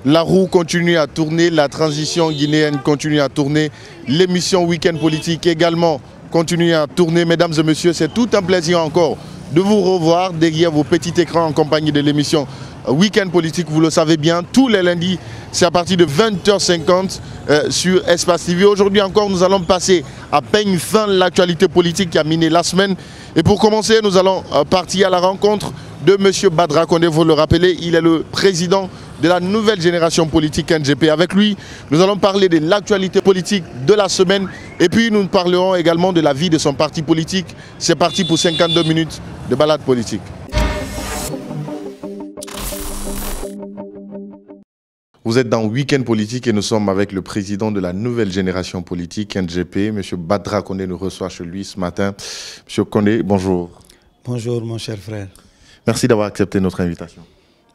La roue continue à tourner, la transition guinéenne continue à tourner, l'émission Week-end Politique également continue à tourner. Mesdames et messieurs, c'est tout un plaisir encore de vous revoir derrière vos petits écrans en compagnie de l'émission Week-end Politique. Vous le savez bien, tous les lundis, c'est à partir de 20h50 sur Espace TV. Aujourd'hui encore, nous allons passer à peigne fin l'actualité politique qui a miné la semaine. Et pour commencer, nous allons partir à la rencontre de M. Badra Condé. Vous le rappelez, il est le président de la nouvelle génération politique NGP. Avec lui, nous allons parler de l'actualité politique de la semaine et puis nous parlerons également de la vie de son parti politique. C'est parti pour 52 minutes de balade politique. Vous êtes dans Week-end Politique et nous sommes avec le président de la nouvelle génération politique NGP, M. Badra Condé nous reçoit chez lui ce matin. M. Condé, bonjour. Bonjour mon cher frère. Merci d'avoir accepté notre invitation.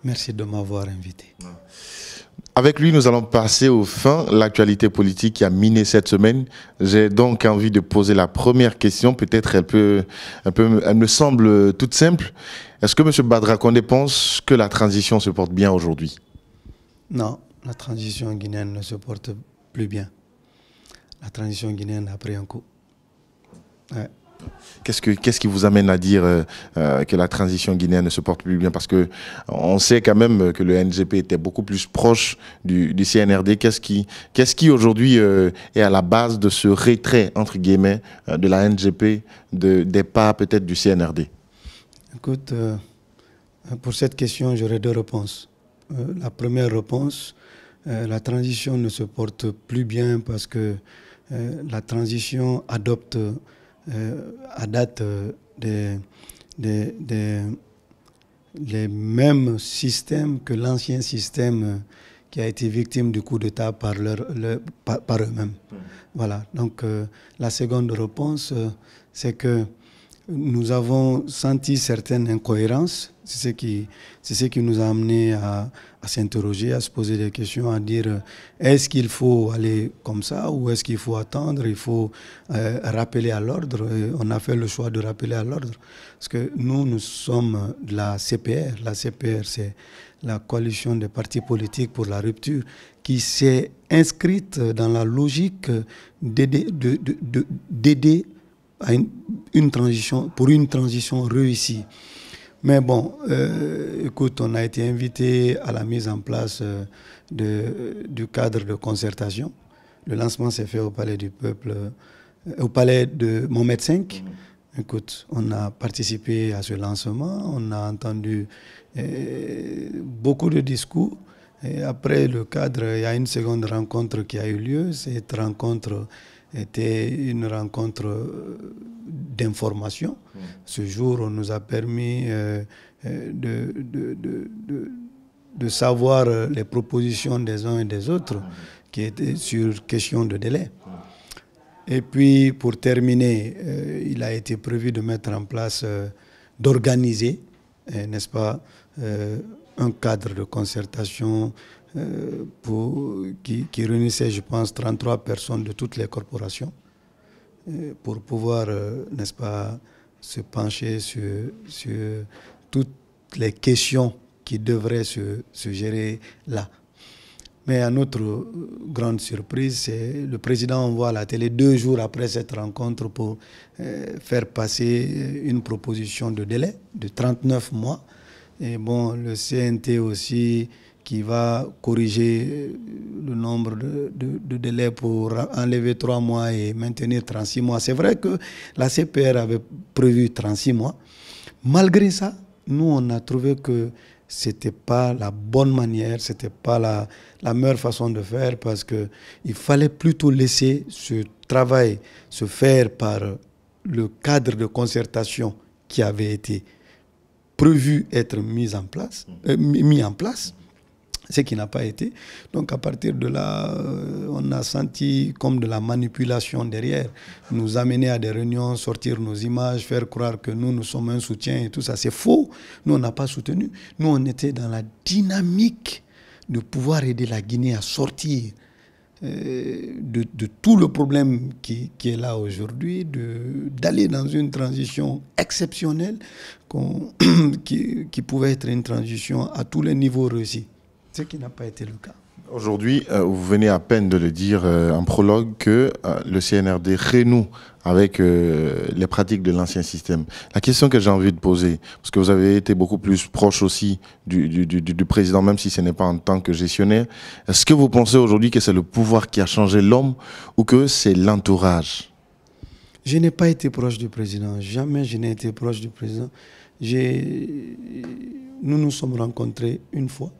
Merci de m'avoir invité. Avec lui, nous allons passer au fin l'actualité politique qui a miné cette semaine. J'ai donc envie de poser la première question. Peut-être elle me semble toute simple. Est-ce que M. Badra Condé pense que la transition se porte bien aujourd'hui? Non, la transition guinéenne ne se porte plus bien. La transition guinéenne a pris un coup. Ouais. Qu'est-ce qui vous amène à dire que la transition guinéenne ne se porte plus bien? Parce qu'on sait quand même que le NGP était beaucoup plus proche du CNRD. Qu'est-ce qui aujourd'hui est à la base de ce retrait, entre guillemets, de la NGP, des pas peut-être du CNRD? Écoute, pour cette question, j'aurais deux réponses. La première réponse, la transition ne se porte plus bien parce que la transition adopte à date les mêmes systèmes que l'ancien système qui a été victime du coup d'État par eux-mêmes. Voilà. Donc la seconde réponse, c'est que nous avons senti certaines incohérences. C'est ce qui nous a amené à s'interroger, à se poser des questions, à dire est-ce qu'il faut aller comme ça ou est-ce qu'il faut attendre, il faut rappeler à l'ordre. On a fait le choix de rappeler à l'ordre parce que nous sommes de la CPR. La CPR, c'est la coalition des partis politiques pour la rupture qui s'est inscrite dans la logique d'aider à une transition, pour une transition réussie. Mais bon, écoute, on a été invité à la mise en place du cadre de concertation. Le lancement s'est fait au Palais du Peuple, au Palais de Mohamed V. Écoute, on a participé à ce lancement, on a entendu beaucoup de discours. Et après le cadre, il y a une seconde rencontre qui a eu lieu. Cette rencontre était une rencontre d'information. Ce jour, on nous a permis de savoir les propositions des uns et des autres qui étaient sur question de délai. Et puis, pour terminer, il a été prévu de mettre en place, d'organiser, n'est-ce pas, un cadre de concertation qui réunissait, je pense, 33 personnes de toutes les corporations pour pouvoir, n'est-ce pas, se pencher sur toutes les questions qui devraient se gérer là. Mais à notre grande surprise, c'est le président envoie à la télé 2 jours après cette rencontre pour faire passer une proposition de délai de 39 mois. Et bon, le CNT aussi qui va corriger le nombre de délais pour enlever 3 mois et maintenir 36 mois. C'est vrai que la CPR avait prévu 36 mois. Malgré ça, nous, on a trouvé que ce n'était pas la bonne manière, ce n'était pas la meilleure façon de faire parce qu'il fallait plutôt laisser ce travail se faire par le cadre de concertation qui avait été prévu être mis en place, ce qui n'a pas été. Donc à partir de là, on a senti comme de la manipulation derrière, nous amener à des réunions, sortir nos images, faire croire que nous sommes un soutien et tout ça. C'est faux, nous on n'a pas soutenu. Nous on était dans la dynamique de pouvoir aider la Guinée à sortir de tout le problème qui est là aujourd'hui, d'aller dans une transition exceptionnelle qui pouvait être une transition à tous les niveaux réussis, ce qui n'a pas été le cas. Aujourd'hui, vous venez à peine de le dire en prologue que le CNRD renoue avec les pratiques de l'ancien système. La question que j'ai envie de poser, parce que vous avez été beaucoup plus proche aussi du président, même si ce n'est pas en tant que gestionnaire, est-ce que vous pensez aujourd'hui que c'est le pouvoir qui a changé l'homme ou que c'est l'entourage? Je n'ai pas été proche du président, jamais je n'ai été proche du président. Nous nous sommes rencontrés une fois.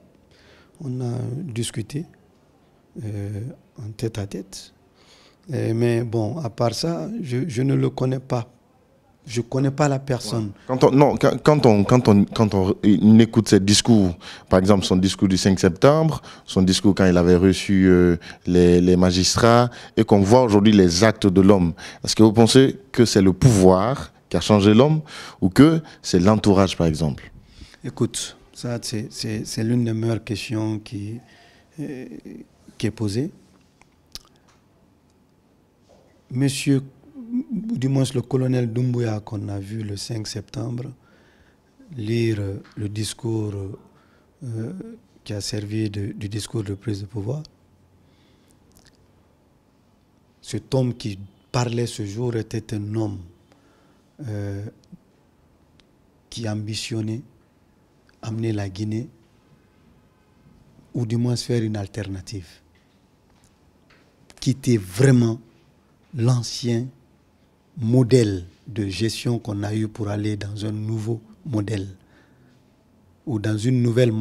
On a discuté en tête à tête. Mais bon, à part ça, je ne le connais pas. Je ne connais pas la personne. Quand on écoute ses discours, par exemple son discours du 5 septembre, son discours quand il avait reçu les magistrats, et qu'on voit aujourd'hui les actes de l'homme, est-ce que vous pensez que c'est le pouvoir qui a changé l'homme ou que c'est l'entourage, par exemple? Écoute, ça, c'est l'une des meilleures questions qui est posée. Monsieur, du moins le colonel Doumbouya qu'on a vu le 5 septembre, lire le discours qui a servi du discours de prise de pouvoir. Cet homme qui parlait ce jour était un homme qui ambitionnait amener la Guinée, ou du moins faire une alternative, quitter vraiment l'ancien modèle de gestion qu'on a eu pour aller dans un nouveau modèle, ou dans une nouvelle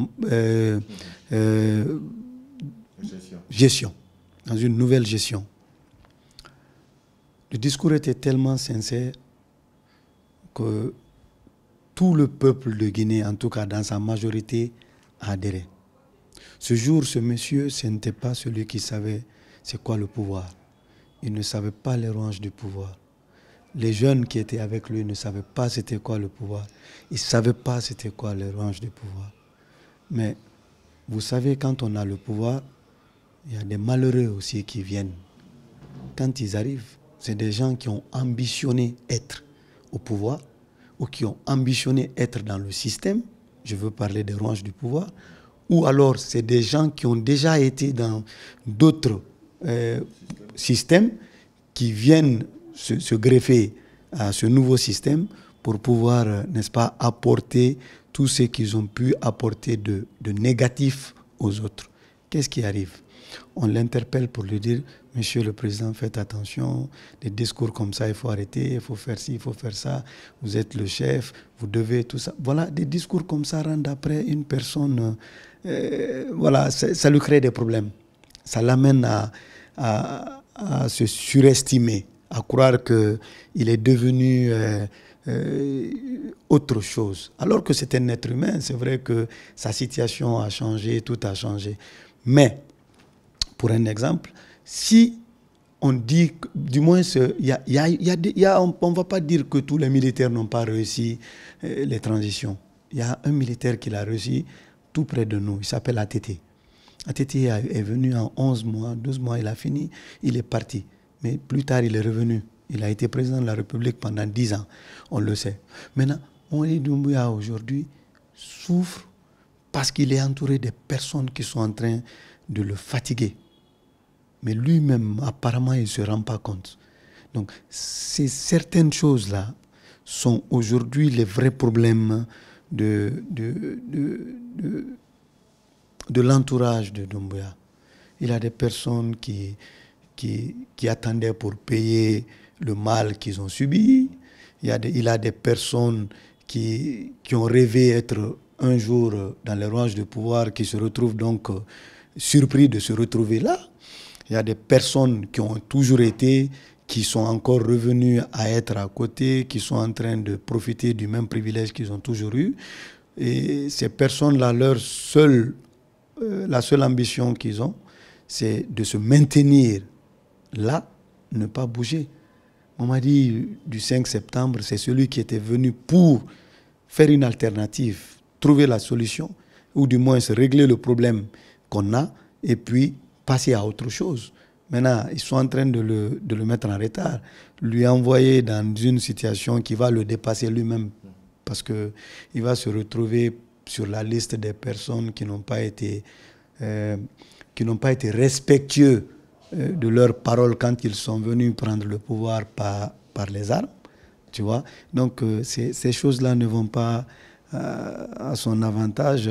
gestion, dans une nouvelle gestion. Le discours était tellement sincère que tout le peuple de Guinée, en tout cas dans sa majorité, a adhéré. Ce jour, ce monsieur, ce n'était pas celui qui savait c'est quoi le pouvoir. Il ne savait pas les rouages du pouvoir. Les jeunes qui étaient avec lui ne savaient pas c'était quoi le pouvoir. Ils ne savaient pas c'était quoi les rouages du pouvoir. Mais vous savez, quand on a le pouvoir, il y a des malheureux aussi qui viennent. Quand ils arrivent, c'est des gens qui ont ambitionné être au pouvoir, ou qui ont ambitionné être dans le système, je veux parler des rouages du pouvoir, ou alors c'est des gens qui ont déjà été dans d'autres systèmes, qui viennent se greffer à ce nouveau système pour pouvoir, n'est-ce pas, apporter tout ce qu'ils ont pu apporter de négatif aux autres. Qu'est-ce qui arrive? On l'interpelle pour lui dire, Monsieur le Président, faites attention, des discours comme ça, il faut arrêter, il faut faire ci, il faut faire ça, vous êtes le chef, vous devez tout ça. Voilà, des discours comme ça rendent après une personne, voilà, ça lui crée des problèmes. Ça l'amène à se surestimer, à croire qu'il est devenu autre chose. Alors que c'est un être humain, c'est vrai que sa situation a changé, tout a changé. Mais, pour un exemple, si on dit, du moins, on ne va pas dire que tous les militaires n'ont pas réussi les transitions. Il y a un militaire qui l'a réussi tout près de nous, il s'appelle ATT. ATT est venu en 11 mois, 12 mois, il a fini, il est parti. Mais plus tard, il est revenu. Il a été président de la République pendant 10 ans, on le sait. Maintenant, Moïse Doumbouya aujourd'hui souffre parce qu'il est entouré de personnes qui sont en train de le fatiguer. Mais lui-même, apparemment, il ne se rend pas compte. Donc, certaines choses-là sont aujourd'hui les vrais problèmes de l'entourage de Doumbouya. Il y a des personnes qui attendaient pour payer le mal qu'ils ont subi. Il a des personnes qui ont rêvé être un jour dans les rouages de pouvoir, qui se retrouvent donc surpris de se retrouver là. Il y a des personnes qui ont toujours été, qui sont encore revenues à être à côté, qui sont en train de profiter du même privilège qu'ils ont toujours eu. Et ces personnes-là, la seule ambition qu'ils ont, c'est de se maintenir là, ne pas bouger. On m'a dit du 5 septembre, c'est celui qui était venu pour faire une alternative, trouver la solution, ou du moins se régler le problème qu'on a, et puis passer à autre chose. Maintenant, ils sont en train de le mettre en retard, lui envoyer dans une situation qui va le dépasser lui-même, parce qu'il va se retrouver sur la liste des personnes qui n'ont pas été respectueux de leurs paroles quand ils sont venus prendre le pouvoir par les armes, tu vois. Donc ces choses-là ne vont pas à son avantage,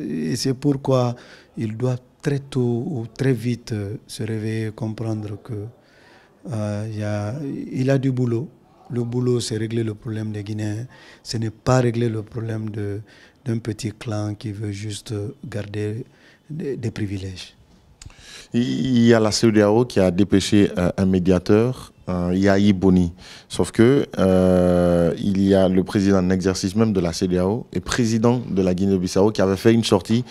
et c'est pourquoi il doit très tôt ou très vite se réveiller, comprendre que il a du boulot. Le boulot, c'est régler le problème des Guinéens. Ce n'est pas régler le problème d'un petit clan qui veut juste garder des privilèges. Il y a la CEDEAO qui a dépêché un médiateur, Yahi Boni. Sauf que il y a le président en exercice même de la CEDEAO et président de la Guinée-Bissau qui avait fait une sortie.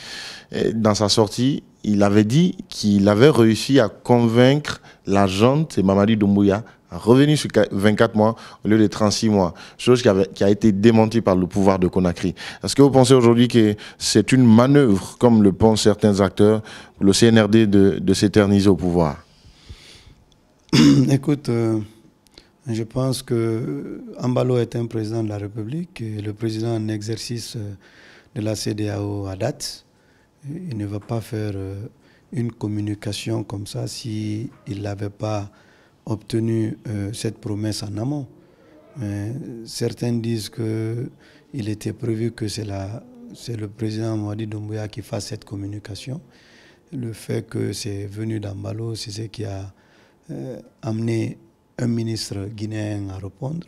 Et dans sa sortie, il avait dit qu'il avait réussi à convaincre la junte et Mamadi Doumbouya à revenir sur 24 mois au lieu de 36 mois. Chose qui a été démentie par le pouvoir de Conakry. Est-ce que vous pensez aujourd'hui que c'est une manœuvre, comme le pensent certains acteurs, pour le CNRD de s'éterniser au pouvoir? Écoute, je pense que Ambalo est un président de la République et le président en exercice de la CEDEAO à date. Il ne va pas faire une communication comme ça s'il n'avait pas obtenu cette promesse en amont. Mais certains disent qu'il était prévu que c'est le président Mamadi Doumbouya qui fasse cette communication. Le fait que c'est venu d'Ambalo, c'est ce qui a amené un ministre guinéen à répondre.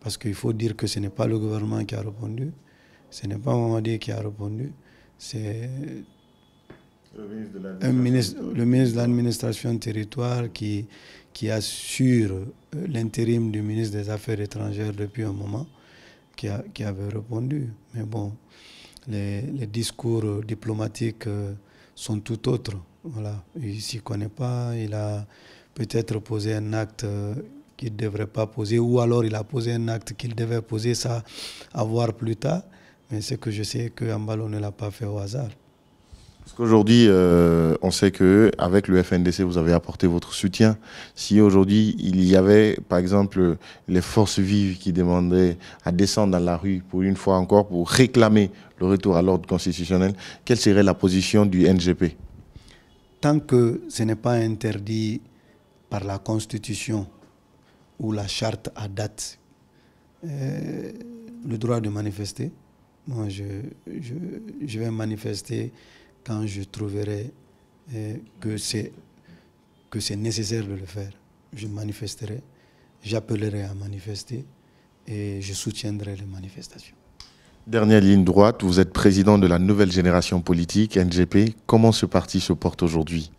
Parce qu'il faut dire que ce n'est pas le gouvernement qui a répondu, ce n'est pas Mamadi qui a répondu, c'est le ministre de l'administration territoire qui assure l'intérim du ministre des Affaires étrangères depuis un moment, qui avait répondu. Mais bon, les discours diplomatiques sont tout autres. Voilà. Il ne s'y connaît pas, il a peut-être posé un acte qu'il ne devrait pas poser, ou alors il a posé un acte qu'il devait poser, ça à voir plus tard. Mais c'est que je sais que Ambalo ne l'a pas fait au hasard. Parce qu'aujourd'hui, on sait qu'avec le FNDC, vous avez apporté votre soutien. Si aujourd'hui, il y avait, par exemple, les forces vives qui demandaient à descendre dans la rue pour une fois encore, pour réclamer le retour à l'ordre constitutionnel, quelle serait la position du NGP? Tant que ce n'est pas interdit par la Constitution ou la charte à date, le droit de manifester, moi je vais manifester quand je trouverai que c'est nécessaire de le faire. Je manifesterai, j'appellerai à manifester et je soutiendrai les manifestations. Dernière ligne droite, vous êtes président de la nouvelle génération politique, NGP. Comment ce parti se porte aujourd'hui?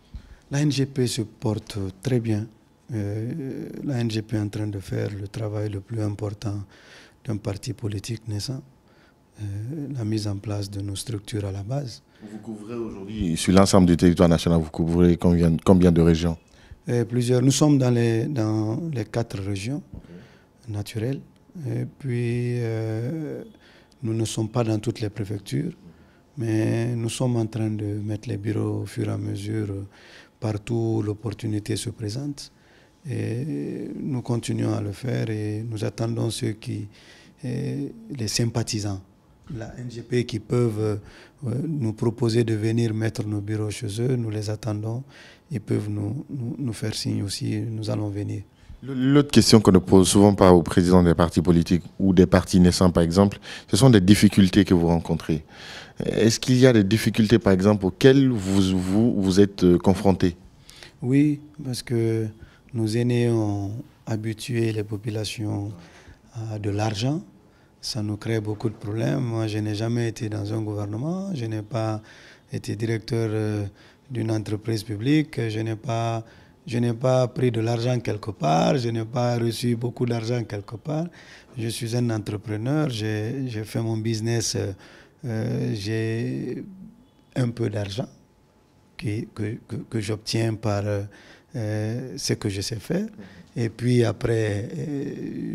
La NGP se porte très bien. La NGP est en train de faire le travail le plus important d'un parti politique naissant. La mise en place de nos structures à la base. Vous couvrez aujourd'hui, sur l'ensemble du territoire national, vous couvrez combien de régions? Plusieurs. Nous sommes dans les 4 régions naturelles. Et puis, nous ne sommes pas dans toutes les préfectures, mais nous sommes en train de mettre les bureaux au fur et à mesure partout où l'opportunité se présente. Et nous continuons à le faire et nous attendons les sympathisants, la NGP, qui peuvent nous proposer de venir mettre nos bureaux chez eux. Nous les attendons. Ils peuvent nous faire signe aussi, nous allons venir. L'autre question qu'on ne pose souvent pas aux présidents des partis politiques ou des partis naissants, par exemple, ce sont des difficultés que vous rencontrez. Est-ce qu'il y a des difficultés, par exemple, auxquelles vous êtes confrontés? Oui, parce que nos aînés ont habitué les populations à de l'argent. Ça nous crée beaucoup de problèmes. Moi, je n'ai jamais été dans un gouvernement. Je n'ai pas été directeur d'une entreprise publique. Je n'ai pas pris de l'argent quelque part. Je n'ai pas reçu beaucoup d'argent quelque part. Je suis un entrepreneur. J'ai fait mon business. J'ai un peu d'argent que j'obtiens par ce que je sais faire. Et puis après,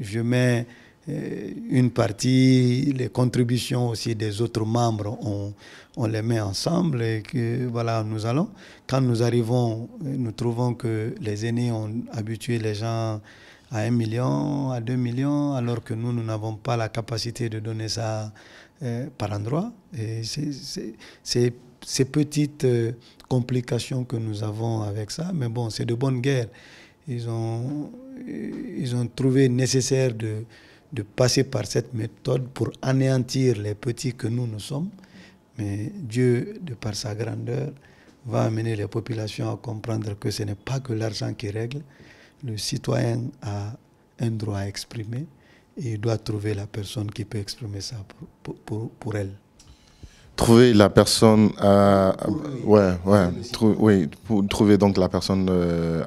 je mets une partie, les contributions aussi des autres membres, on les met ensemble et que voilà, nous allons. Quand nous arrivons, nous trouvons que les aînés ont habitué les gens à 1 million, à 2 millions, alors que nous n'avons pas la capacité de donner ça par endroit. Et c'est ces petites complications que nous avons avec ça, mais bon, c'est de bonne guerre. Ils ont trouvé nécessaire de passer par cette méthode pour anéantir les petits que nous sommes. Mais Dieu, de par sa grandeur, va amener les populations à comprendre que ce n'est pas que l'argent qui règle. Le citoyen a un droit à exprimer et il doit trouver la personne qui peut exprimer ça pour elle. Trouver la personne, pour trouver donc la personne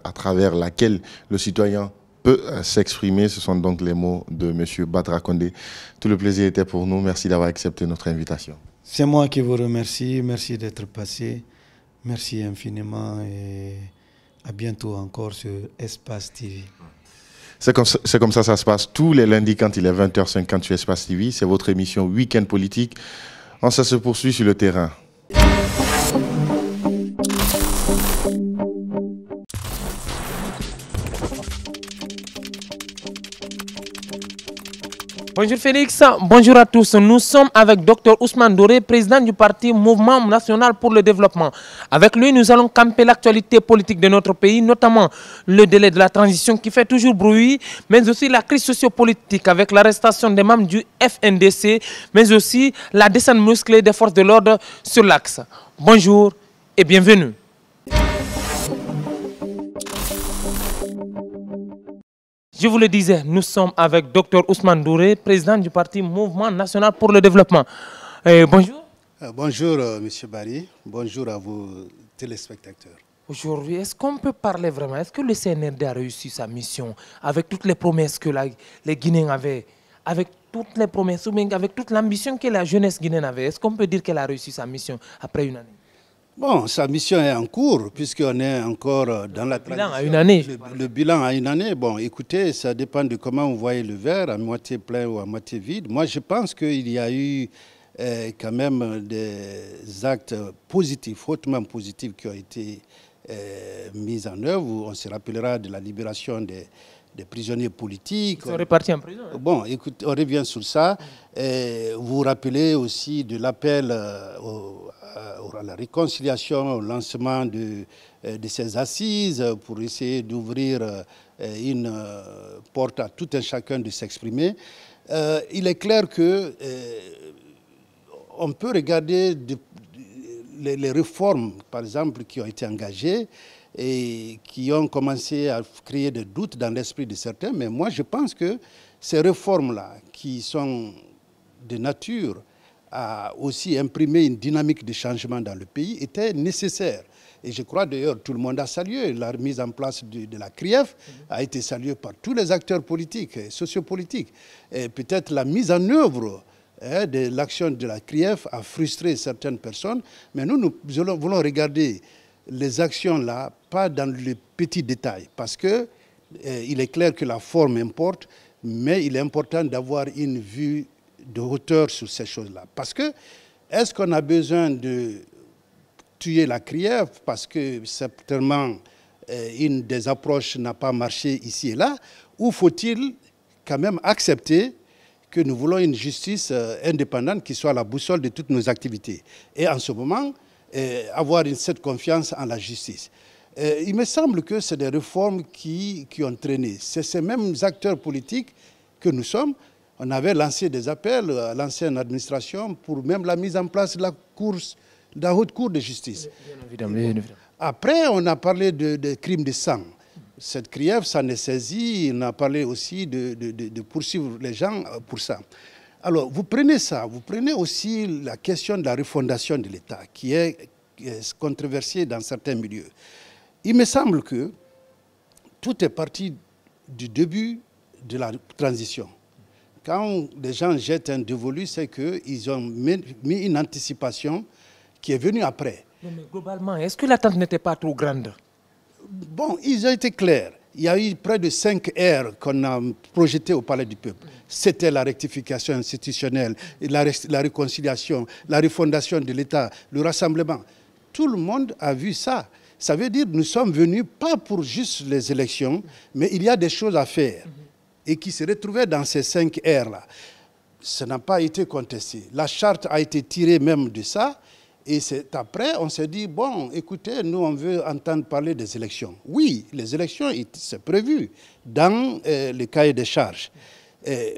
à travers laquelle le citoyen peut s'exprimer. Ce sont donc les mots de M. Badra Condé. Tout le plaisir était pour nous. Merci d'avoir accepté notre invitation. C'est moi qui vous remercie. Merci d'être passé. Merci infiniment et à bientôt encore sur Espace TV. C'est comme ça se passe tous les lundis quand il est 20h50 sur Espace TV. C'est votre émission Week-end Politique. Ça se poursuit sur le terrain. Bonjour Félix, bonjour à tous. Nous sommes avec Dr Ousmane Doré, président du parti Mouvement National pour le Développement. Avec lui, nous allons camper l'actualité politique de notre pays, notamment le délai de la transition qui fait toujours bruit, mais aussi la crise sociopolitique avec l'arrestation des membres du FNDC, mais aussi la descente musclée des forces de l'ordre sur l'axe. Bonjour et bienvenue. Je vous le disais, nous sommes avec Dr Ousmane Doré, président du parti Mouvement National pour le Développement. Bonjour. Bonjour, M. Barry. Bonjour à vos téléspectateurs. Aujourd'hui, est-ce qu'on peut parler vraiment? Est-ce que le CNRD a réussi sa mission avec toutes les promesses que les Guinéens avaient, avec toutes les promesses, ou bien avec toute l'ambition que la jeunesse guinéenne avait? Est-ce qu'on peut dire qu'elle a réussi sa mission après une année? Bon, sa mission est en cours, puisqu'on est encore dans la transition. Le bilan à une année. Le bilan à une année, bon, écoutez, ça dépend de comment vous voyez le verre, à moitié plein ou à moitié vide. Moi, je pense qu'il y a eu quand même des actes positifs, hautement positifs, qui ont été mis en œuvre. On se rappellera de la libération des prisonniers politiques. Ils sont répartis en prison. Hein? Bon, écoute, on revient sur ça. Vous vous rappelez aussi de l'appel à la réconciliation, au lancement de ces assises pour essayer d'ouvrir une porte à tout un chacun de s'exprimer. Il est clair que on peut regarder les réformes, par exemple, qui ont été engagées et qui ont commencé à créer des doutes dans l'esprit de certains. Mais moi, je pense que ces réformes-là, qui sont de nature à aussi imprimer une dynamique de changement dans le pays, étaient nécessaires. Et je crois d'ailleurs tout le monde a salué. La mise en place de la CRIEF a été saluée par tous les acteurs politiques et sociopolitiques. Et peut-être la mise en œuvre de l'action de la CRIEF a frustré certaines personnes, mais nous voulons regarder les actions là, pas dans les petits détails, parce que il est clair que la forme importe, mais il est important d'avoir une vue de hauteur sur ces choses-là. Parce que, est-ce qu'on a besoin de tuer la CRIEF parce que certainement une des approches n'a pas marché ici et là, ou faut-il quand même accepter que nous voulons une justice indépendante qui soit la boussole de toutes nos activités. Et en ce moment, avoir cette confiance en la justice. Il me semble que c'est des réformes qui ont traîné. C'est ces mêmes acteurs politiques que nous sommes. On avait lancé des appels à l'ancienne administration pour même la mise en place de la haute cour de justice. Bien évidemment. Après, on a parlé de crimes de sang. Cette CRIEF s'en est saisie. On a parlé aussi de poursuivre les gens pour ça. Alors, vous prenez ça, vous prenez aussi la question de la refondation de l'État, qui est controversée dans certains milieux. Il me semble que tout est parti du début de la transition. Quand les gens jettent un dévolu, c'est qu'ils ont mis une anticipation qui est venue après. Mais globalement, est-ce que l'attente n'était pas trop grande? Bon, ils ont été clairs. il y a eu près de 5 R qu'on a projetés au Palais du Peuple. C'était la rectification institutionnelle, la réconciliation, la refondation de l'État, le rassemblement. Tout le monde a vu ça. Ça veut dire que nous sommes venus pas pour juste les élections, mais il y a des choses à faire et qui se retrouvaient dans ces 5 R-là. Ça n'a pas été contesté. La charte a été tirée même de ça. Et c'est après, on s'est dit, bon, écoutez, nous, on veut entendre parler des élections. Oui, les élections, c'est prévu dans le cahier des charges.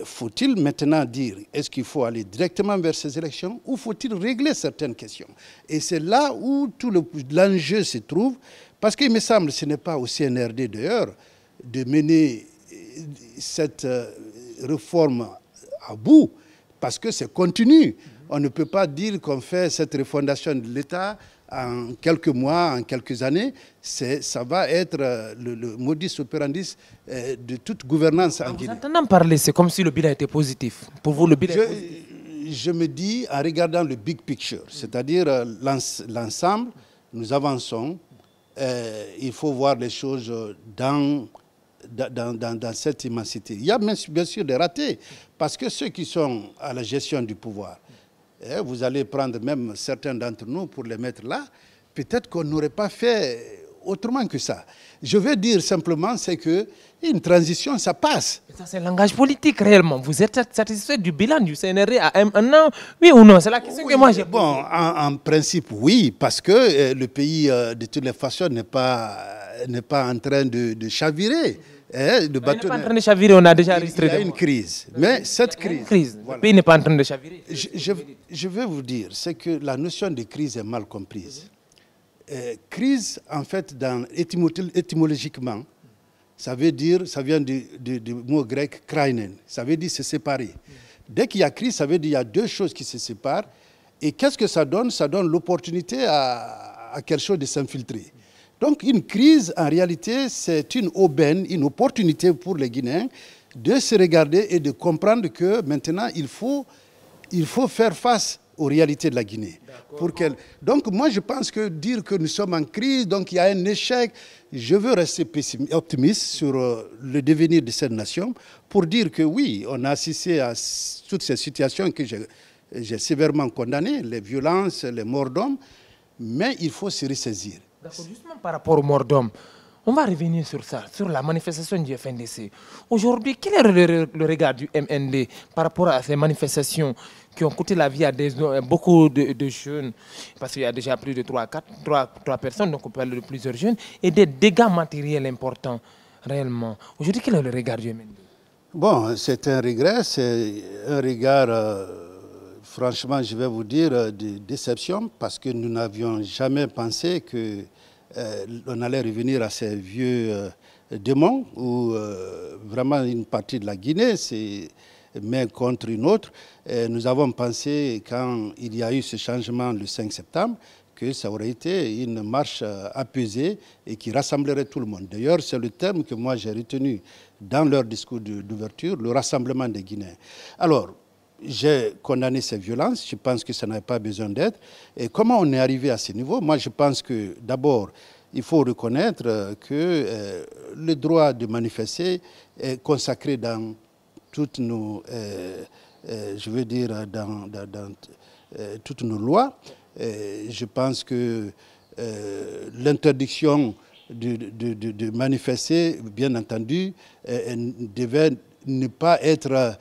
Faut-il maintenant dire, est-ce qu'il faut aller directement vers ces élections ou faut-il régler certaines questions? Et c'est là où tout l'enjeu se trouve, parce qu'il me semble que ce n'est pas au CNRD d'ailleurs de mener cette réforme à bout, parce que c'est continu. On ne peut pas dire qu'on fait cette refondation de l'État en quelques mois, en quelques années. Ça va être le modus operandi de toute gouvernance en Guinée. Vous entendez parler, c'est comme si le bilan était positif. Pour vous, le bilan est positif? Je me dis, en regardant le big picture, c'est-à-dire l'ensemble, nous avançons. Il faut voir les choses dans cette immensité. Il y a bien sûr des ratés, parce que ceux qui sont à la gestion du pouvoir, vous allez prendre même certains d'entre nous pour les mettre là, peut-être qu'on n'aurait pas fait autrement que ça. Je veux dire simplement, c'est qu'une transition, ça passe. Ça, c'est le langage politique, réellement. Vous êtes satisfait du bilan du CNRD à un an, oui ou non? C'est la question que moi j'ai. Bon, en principe, oui, parce que le pays, de toutes les façons, n'est pas en train de chavirer. Il n'est pas en train de chavirer, on a déjà enregistré. Il y a une crise. Mais cette crise... Voilà. Le pays n'est pas en train de chavirer. Je vais vous dire, c'est que la notion de crise est mal comprise. Crise, en fait, étymologiquement, ça vient du mot grec krainen, ça veut dire se séparer. Dès qu'il y a crise, ça veut dire qu'il y a deux choses qui se séparent. Et qu'est-ce que ça donne? Ça donne l'opportunité à quelque chose de s'infiltrer. Donc une crise, en réalité, c'est une aubaine, une opportunité pour les Guinéens de se regarder et de comprendre que maintenant, il faut faire face aux réalités de la Guinée. Donc moi, je pense que dire que nous sommes en crise, donc il y a un échec, je veux rester optimiste sur le devenir de cette nation pour dire que oui, on a assisté à toutes ces situations que j'ai sévèrement condamnées, les violences, les morts d'hommes, mais il faut se ressaisir. D'accord, justement par rapport aux morts d'hommes, on va revenir sur ça, sur la manifestation du FNDC. Aujourd'hui, quel est le regard du MND par rapport à ces manifestations qui ont coûté la vie à beaucoup de jeunes, parce qu'il y a déjà plus de 3 personnes, donc on parle de plusieurs jeunes, et des dégâts matériels importants, réellement. Aujourd'hui, quel est le regard du MND? Bon, c'est un regret, c'est un regard, franchement, je vais vous dire, de déception, parce que nous n'avions jamais pensé que on allait revenir à ces vieux démons où vraiment une partie de la Guinée s'est mise contre une autre. Nous avons pensé, quand il y a eu ce changement le 5 septembre, que ça aurait été une marche apaisée et qui rassemblerait tout le monde. D'ailleurs, c'est le terme que moi j'ai retenu dans leur discours d'ouverture, le rassemblement des Guinéens. Alors, j'ai condamné ces violences, je pense que ça n'a pas besoin d'être. Et comment on est arrivé à ce niveau? Moi, je pense que d'abord, il faut reconnaître que le droit de manifester est consacré dans toutes nos, je veux dire, dans toutes nos lois. Je pense que l'interdiction de manifester, bien entendu, devait ne pas être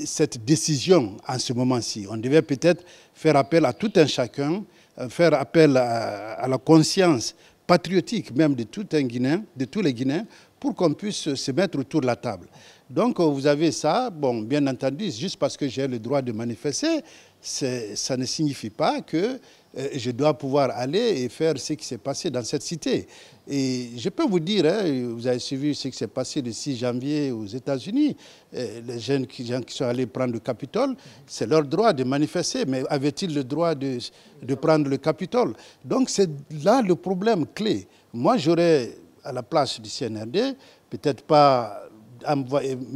cette décision en ce moment-ci. On devait peut-être faire appel à tout un chacun, faire appel à la conscience patriotique même de tout un Guinéen, de tous les Guinéens, pour qu'on puisse se mettre autour de la table. Donc vous avez ça, bon, bien entendu, juste parce que j'ai le droit de manifester, ça ne signifie pas que je dois pouvoir aller et faire ce qui s'est passé dans cette cité. Et je peux vous dire, vous avez suivi ce qui s'est passé le 6 janvier aux États-Unis, les gens qui sont allés prendre le Capitole, c'est leur droit de manifester, mais avaient-ils le droit de prendre le Capitole? Donc c'est là le problème clé. Moi, j'aurais, à la place du CNRD, peut-être pas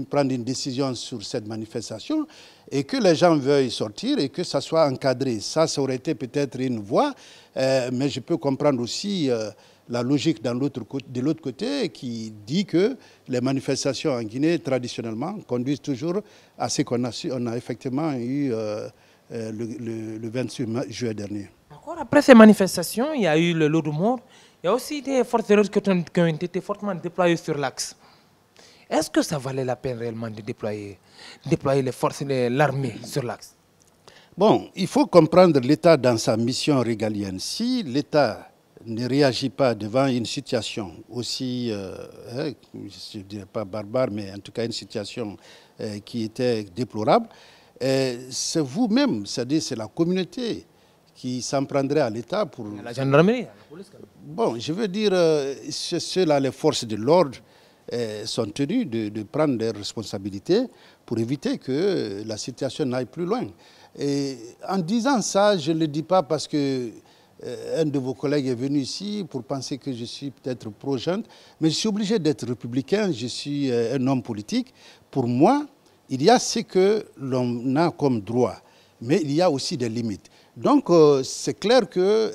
prendre une décision sur cette manifestation et que les gens veuillent sortir et que ça soit encadré. Ça aurait été peut-être une voie, mais je peux comprendre aussi la logique de l'autre côté qui dit que les manifestations en Guinée, traditionnellement, conduisent toujours à ce qu'on a effectivement eu le 26 juillet dernier. D'accord. Après ces manifestations, il y a eu le lot de morts. Il y a aussi des forces de l'ordre qui ont été fortement déployées sur l'axe. Est-ce que ça valait la peine réellement de déployer les forces de l'armée sur l'axe? Bon, il faut comprendre l'État dans sa mission régalienne. Si l'État ne réagit pas devant une situation aussi, je ne dirais pas barbare, mais en tout cas une situation qui était déplorable, c'est vous-même, c'est-à-dire c'est la communauté qui s'en prendrait à l'État pour... La gendarmerie, la police. Bon, je veux dire, ceux-là, les forces de l'ordre, sont tenus de prendre des responsabilités pour éviter que la situation n'aille plus loin. Et en disant ça, je ne le dis pas parce que un de vos collègues est venu ici pour penser que je suis peut-être pro-junte, mais je suis obligé d'être républicain, je suis un homme politique. Pour moi, il y a ce que l'on a comme droit, mais il y a aussi des limites. Donc, c'est clair que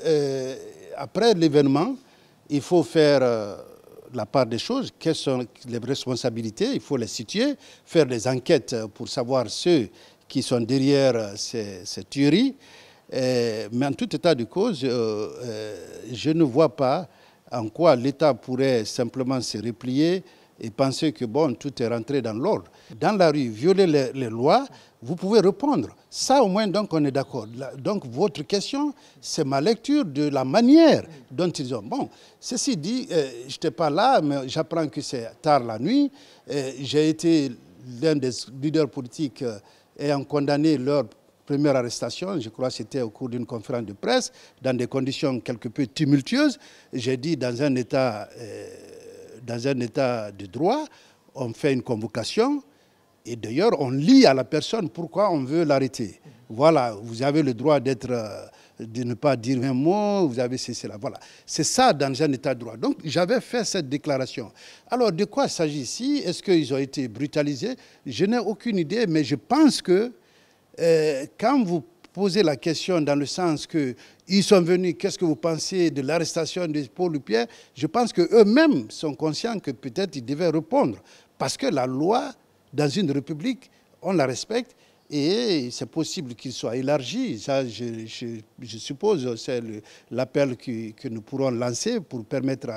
après l'événement, il faut faire la part des choses, quelles sont les responsabilités, il faut les situer, faire des enquêtes pour savoir ceux qui sont derrière ces tueries. Mais en tout état de cause, je ne vois pas en quoi l'État pourrait simplement se replier et penser que bon, tout est rentré dans l'ordre. Dans la rue, violer les lois, vous pouvez répondre. Ça, au moins, donc, on est d'accord. Donc, votre question, c'est ma lecture de la manière dont ils ont... Bon, ceci dit, je n'étais pas là, mais j'apprends que c'est tard la nuit. J'ai été l'un des leaders politiques ayant condamné leur première arrestation. Je crois que c'était au cours d'une conférence de presse, dans des conditions quelque peu tumultueuses. J'ai dit, dans un état de droit, on fait une convocation. Et d'ailleurs, on lit à la personne pourquoi on veut l'arrêter. Voilà, vous avez le droit de ne pas dire un mot, vous avez cela. Voilà, c'est ça dans un état de droit. Donc, j'avais fait cette déclaration. Alors, de quoi s'agit-il ici? Est-ce qu'ils ont été brutalisés? Je n'ai aucune idée, mais je pense que quand vous posez la question dans le sens qu'ils sont venus, qu'est-ce que vous pensez de l'arrestation de Paul Loupière? Je pense qu'eux-mêmes sont conscients que peut-être ils devaient répondre. Parce que la loi... Dans une république, on la respecte et c'est possible qu'il soit élargi. Ça, je suppose, c'est l'appel que nous pourrons lancer pour permettre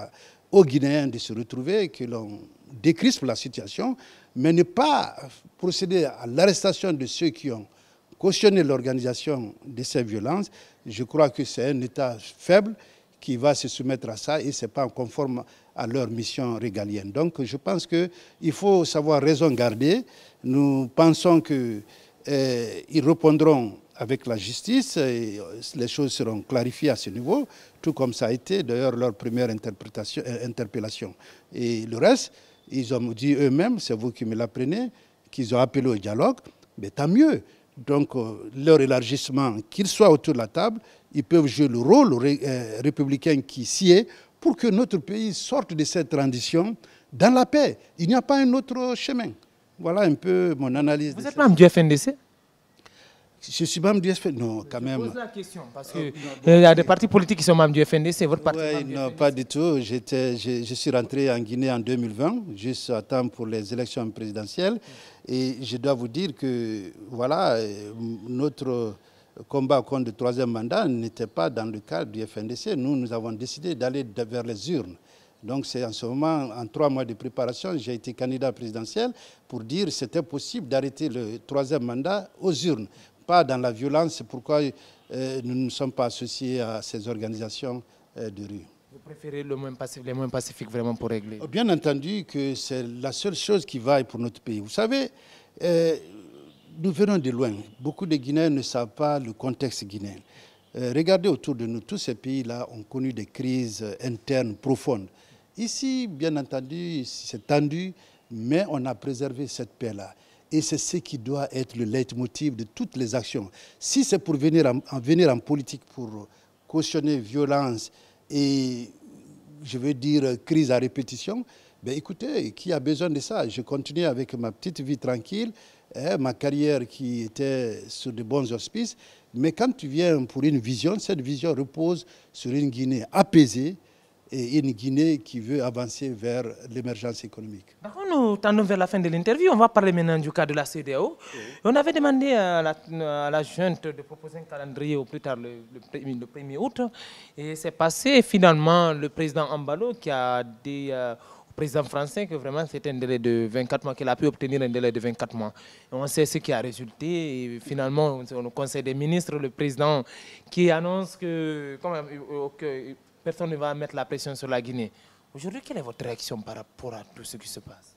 aux Guinéens de se retrouver, que l'on décrispe la situation, mais ne pas procéder à l'arrestation de ceux qui ont cautionné l'organisation de ces violences. Je crois que c'est un État faible qui va se soumettre à ça et ce n'est pas conforme à leur mission régalienne. Donc je pense qu'il faut savoir raison garder. Nous pensons qu'ils répondront avec la justice et les choses seront clarifiées à ce niveau, tout comme ça a été d'ailleurs leur première interpellation. Et le reste, ils ont dit eux-mêmes, c'est vous qui me l'apprenez, qu'ils ont appelé au dialogue, mais tant mieux. Donc leur élargissement, qu'ils soient autour de la table, ils peuvent jouer le rôle républicain qui s'y est, pour que notre pays sorte de cette transition dans la paix. Il n'y a pas un autre chemin. Voilà un peu mon analyse. Vous êtes membre du FNDC? Je suis membre du FNDC. Non, quand même. Je pose la question parce qu'il y a des partis politiques qui sont membres du FNDC. Votre parti non, pas du tout. Je suis rentré en Guinée en 2020, juste à temps pour les élections présidentielles. Et je dois vous dire que voilà, notre combat contre le troisième mandat n'était pas dans le cadre du FNDC. Nous avons décidé d'aller vers les urnes. Donc c'est en ce moment, en 3 mois de préparation, j'ai été candidat présidentiel pour dire que c'était possible d'arrêter le troisième mandat aux urnes, pas dans la violence. C'est pourquoi nous ne sommes pas associés à ces organisations de rue. Vous préférez les moins pacifiques vraiment pour régler? Bien entendu que c'est la seule chose qui vaille pour notre pays. Vous savez, nous venons de loin. Beaucoup de Guinéens ne savent pas le contexte guinéen. Regardez autour de nous, tous ces pays-là ont connu des crises internes profondes. Ici, bien entendu, c'est tendu, mais on a préservé cette paix-là. Et c'est ce qui doit être le leitmotiv de toutes les actions. Si c'est pour venir en politique pour cautionner violence et, je veux dire, crise à répétition, ben écoutez, qui a besoin de ça? Je continue avec ma petite vie tranquille, ma carrière qui était sur de bons auspices. Mais quand tu viens pour une vision, cette vision repose sur une Guinée apaisée et une Guinée qui veut avancer vers l'émergence économique. Nous tendons vers la fin de l'interview. On va parler maintenant du cas de la CEDEAO. On avait demandé à la junte de proposer un calendrier au plus tard le 1er août. Et c'est passé finalement le président Ambalo qui a dit au président français que vraiment c'était un délai de 24 mois, qu'il a pu obtenir un délai de 24 mois. Et on sait ce qui a résulté. Et finalement, au Conseil des ministres, le président qui annonce que personne ne va mettre la pression sur la Guinée. Aujourd'hui, quelle est votre réaction par rapport à tout ce qui se passe?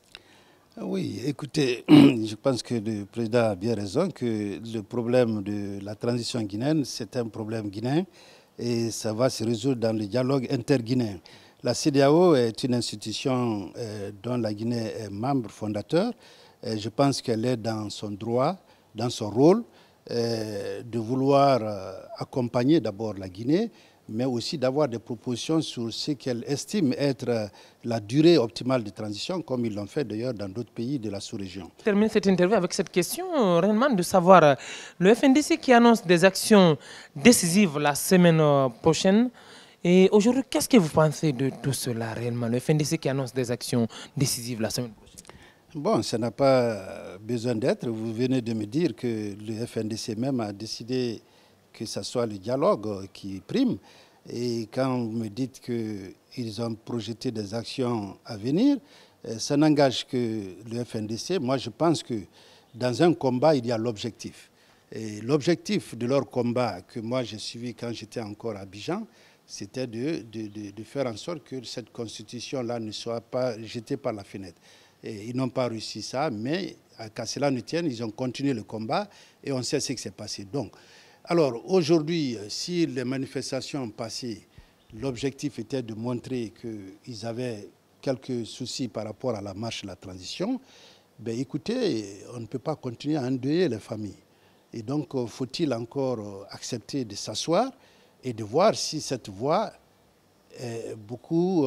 Oui, écoutez, je pense que le président a bien raison que le problème de la transition guinéenne, c'est un problème guinéen et ça va se résoudre dans le dialogue interguinéen. La CEDEAO est une institution dont la Guinée est membre fondateur. Et je pense qu'elle est dans son droit, dans son rôle, de vouloir accompagner d'abord la Guinée, mais aussi d'avoir des propositions sur ce qu'elle estime être la durée optimale de transition, comme ils l'ont fait d'ailleurs dans d'autres pays de la sous-région. Je termine cette interview avec cette question, réellement, de savoir, le FNDC qui annonce des actions décisives la semaine prochaine, et aujourd'hui, qu'est-ce que vous pensez de tout cela réellement, le FNDC qui annonce des actions décisives la semaine prochaine? Bon, ça n'a pas besoin d'être. Vous venez de me dire que le FNDC même a décidé que ce soit le dialogue qui prime. Et quand vous me dites qu'ils ont projeté des actions à venir, ça n'engage que le FNDC. Moi, je pense que dans un combat, il y a l'objectif. Et l'objectif de leur combat, que moi j'ai suivi quand j'étais encore à Abidjan, c'était de faire en sorte que cette constitution-là ne soit pas jetée par la fenêtre. Et ils n'ont pas réussi ça, mais qu'à cela ne tienne, ils ont continué le combat et on sait ce qui s'est passé. Donc, alors aujourd'hui, si les manifestations passées, l'objectif était de montrer qu'ils avaient quelques soucis par rapport à la marche de la transition, ben écoutez, on ne peut pas continuer à endeuiller les familles. Et donc, faut-il encore accepter de s'asseoir et de voir si cette voie est beaucoup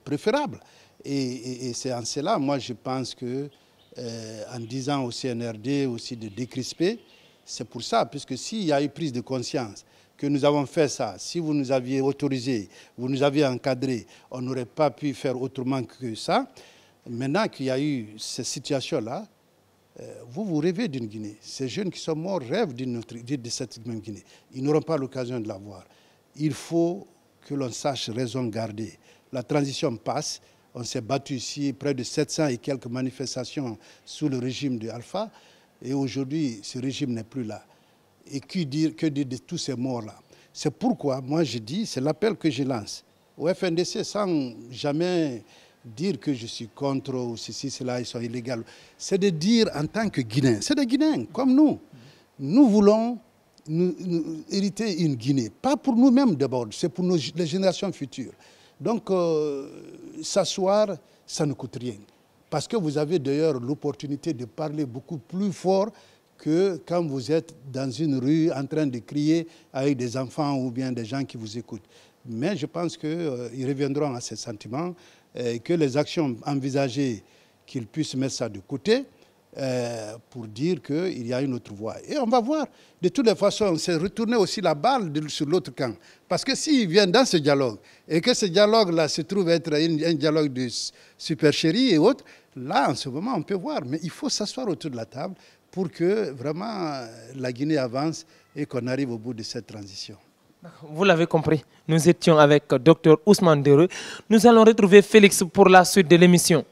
préférable. Et c'est en cela, moi, je pense que en disant au CNRD aussi de décrisper, c'est pour ça, puisque s'il y a eu prise de conscience que nous avons fait ça, si vous nous aviez autorisé, vous nous aviez encadré, on n'aurait pas pu faire autrement que ça. Maintenant qu'il y a eu cette situation-là, vous rêvez d'une Guinée. Ces jeunes qui sont morts rêvent de cette même Guinée. Ils n'auront pas l'occasion de la voir. Il faut que l'on sache raison garder. La transition passe. On s'est battu ici, près de 700 et quelques manifestations sous le régime de Alpha. Et aujourd'hui, ce régime n'est plus là. Et que dire de tous ces morts-là? C'est pourquoi, moi, je dis, c'est l'appel que je lance au FNDC sans jamais dire que je suis contre ou ceci, cela, ils sont illégaux. C'est de dire en tant que Guinéens, c'est des Guinéens comme nous. Nous voulons nous hériter une Guinée. Pas pour nous-mêmes d'abord, c'est pour les générations futures. Donc, s'asseoir, ça ne coûte rien. Parce que vous avez d'ailleurs l'opportunité de parler beaucoup plus fort que quand vous êtes dans une rue en train de crier avec des enfants ou bien des gens qui vous écoutent. Mais je pense qu'ils reviendront à ces sentiments, que les actions envisagées, qu'ils puissent mettre ça de côté pour dire qu'il y a une autre voie. Et on va voir. De toutes les façons, c'est retourner aussi la balle sur l'autre camp. Parce que s'ils viennent dans ce dialogue, et que ce dialogue-là se trouve être un dialogue de supercherie et autres, là, en ce moment, on peut voir. Mais il faut s'asseoir autour de la table pour que vraiment la Guinée avance et qu'on arrive au bout de cette transition. Vous l'avez compris, nous étions avec Dr Ousmane Ndoré. Nous allons retrouver Félix pour la suite de l'émission.